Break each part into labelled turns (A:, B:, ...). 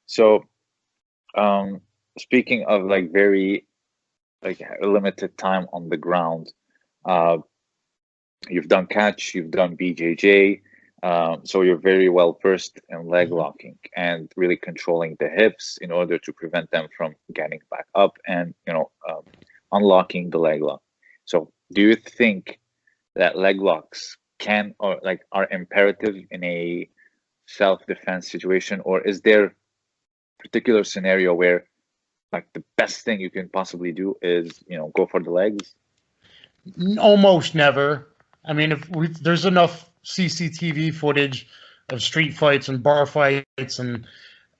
A: So, speaking of like very like limited time on the ground, you've done catch, you've done BJJ, so you're very well versed in leg locking and really controlling the hips in order to prevent them from getting back up and unlocking the leg lock. So, do you think that leg locks can or like are imperative in a self-defense situation, or is there a particular scenario where like the best thing you can possibly do is go for the legs?
B: Almost never. I mean, there's enough CCTV footage of street fights and bar fights, and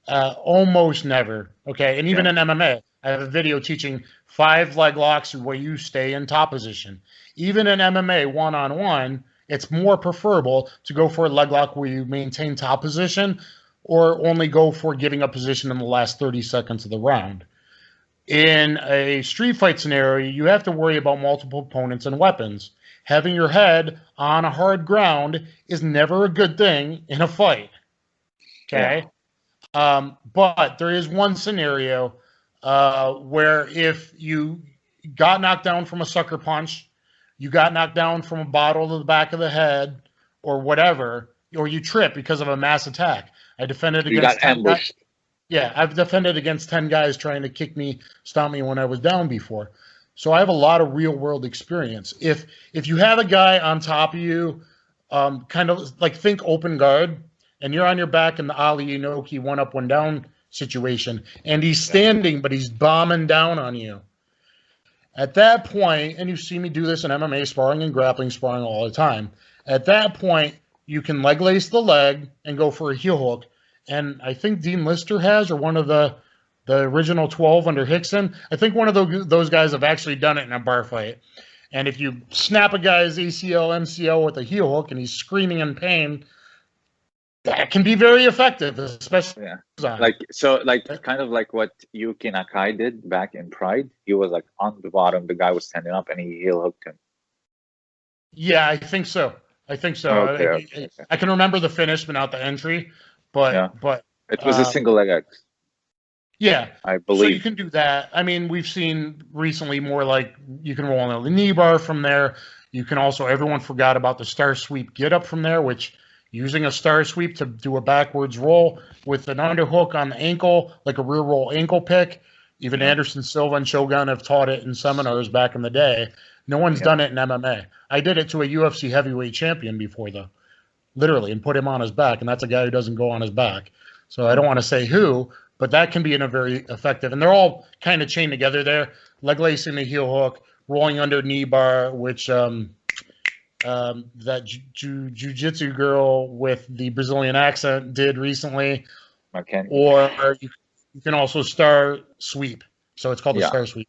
B: almost never. Okay, and even in MMA, I have a video teaching 5 leg locks where you stay in top position. Even in MMA one-on-one, it's more preferable to go for a leg lock where you maintain top position, or only go for giving up position in the last 30 seconds of the round. In a street fight scenario, you have to worry about multiple opponents and weapons. Having your head on a hard ground is never a good thing in a fight. Okay? Yeah. But there is one scenario where if you got knocked down from a sucker punch, you got knocked down from a bottle to the back of the head, or whatever, or you trip because of a mass attack. I defended against. You got ambushed. Yeah, I've defended against 10 guys trying to kick me, stomp me when I was down before. So I have a lot of real world experience. If you have a guy on top of you, kind of like think open guard, and you're on your back in the Ali Inoki 1 up, 1 down situation, and he's standing, but he's bombing down on you. At that point, and you see me do this in MMA sparring and grappling sparring all the time, at that point, you can leg lace the leg and go for a heel hook. And I think Dean Lister has, or one of the original 12 under Hickson, I think one of those guys have actually done it in a bar fight. And if you snap a guy's ACL, MCL with a heel hook and he's screaming in pain, that can be very effective, especially
A: kind of like what Yuki Nakai did back in Pride. He was like on the bottom, the guy was standing up, and he heel hooked him.
B: Yeah, I think so. Okay. I can remember the finish, but not the entry. But
A: it was a single leg X.
B: Yeah,
A: I believe.
B: So you can do that. I mean, we've seen recently more like you can roll on the knee bar from there. You can also, everyone forgot about the star sweep get up from there, which using a star sweep to do a backwards roll with an underhook on the ankle, like a rear roll ankle pick. Even Anderson Silva and Shogun have taught it in seminars back in the day. No one's done it in MMA. I did it to a UFC heavyweight champion before, though, literally, and put him on his back, and that's a guy who doesn't go on his back. So I don't want to say who, but that can be in a very effective, and they're all kind of chained together there. Leg lacing the heel hook, rolling under knee bar, which that jiu-jitsu girl with the Brazilian accent did recently.
A: Okay.
B: Or you can also star sweep. So it's called the star sweep.